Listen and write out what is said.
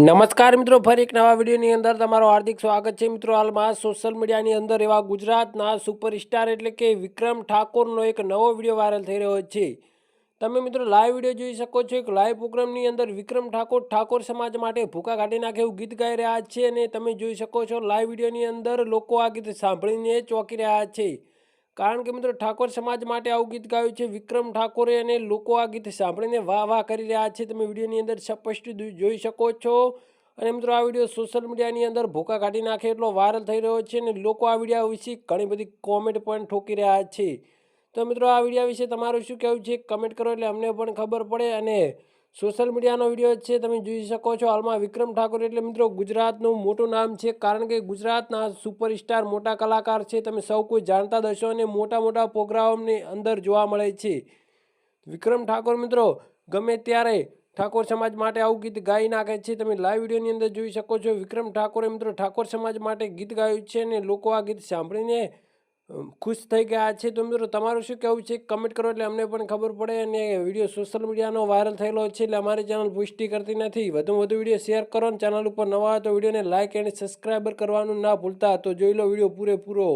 નમસ્કાર મિત્રો, ફરી એક નવા વિડીયોની અંદર તમારું હાર્દિક સ્વાગત છે। મિત્રો, હાલમાં સોશિયલ મીડિયાની અંદર એવા ગુજરાતના સુપરસ્ટાર એટલે કે વિક્રમ ઠાકોરનો એક નવો વિડીયો વાયરલ થઈ રહ્યો છે। તમે મિત્રો લાઈવ વિડીયો જોઈ શકો છો। એક લાઈવ પ્રોગ્રામની અંદર વિક્રમ ઠાકોર સમાજ માટે ભૂકા કાઢી નાખે એવું ગીત ગાઈ રહ્યા છે અને તમે જોઈ શકો છો લાઈવ વિડીયોની અંદર લોકો આ ગીત સાંભળીને ચોંકી રહ્યા છે, કારણ કે મિત્રો ઠાકોર સમાજ માટે આવું ગીત ગાયું છે વિક્રમ ઠાકોરે અને લોકો આ ગીત સાંભળીને વાહ વાહ કરી રહ્યા છે। તમે વિડીયોની અંદર સ્પષ્ટ જોઈ શકો છો અને મિત્રો આ વિડીયો સોશિયલ મીડિયાની અંદર ભૂકા કાઢી નાખે એટલો વાયરલ થઈ રહ્યો છે અને લોકો આ વિડીયો વિશે ઘણી બધી કોમેન્ટ પણ ઠોકી રહ્યા છે। તો મિત્રો આ વિડીયો વિશે તમારું શું કહેવું છે કમેન્ટ કરો એટલે અમને પણ ખબર પડે। અને સોશિયલ મીડિયાનો વિડીયો છે, તમે જોઈ શકો છો હાલમાં વિક્રમ ઠાકોર એટલે મિત્રો ગુજરાતનું મોટું નામ છે, કારણ કે ગુજરાતના સુપરસ્ટાર મોટા કલાકાર છે, તમે સૌ કોઈ જાણતા જ હશો અને મોટા મોટા પ્રોગ્રામની અંદર જોવા મળે છે વિક્રમ ઠાકોર। મિત્રો ગમે ત્યારે ઠાકોર સમાજ માટે આવું ગીત ગાઈ નાખે છે। તમે લાઈવ વિડીયોની અંદર જોઈ શકો છો વિક્રમ ઠાકોરે મિત્રો ઠાકોર સમાજ માટે ગીત ગાયું છે અને લોકો આ ગીત સાંભળીને ખુશ થઈ ગયા છે। તો મિત્રો તમારું શું કહેવું છે કમેન્ટ કરો એટલે અમને પણ ખબર પડે। અને વિડીયો સોશિયલ મીડિયાનો વાયરલ થયેલો છે એટલે અમારી ચેનલ પુષ્ટિ કરતી નથી। વધુમાં વધુ વિડીયો શેર કરો અને ચેનલ ઉપર નવા હોય તો વિડીયોને લાઇક અને સબસ્ક્રાઈબર કરવાનું ના ભૂલતા। તો જોઈ લો વિડીયો પૂરેપૂરો।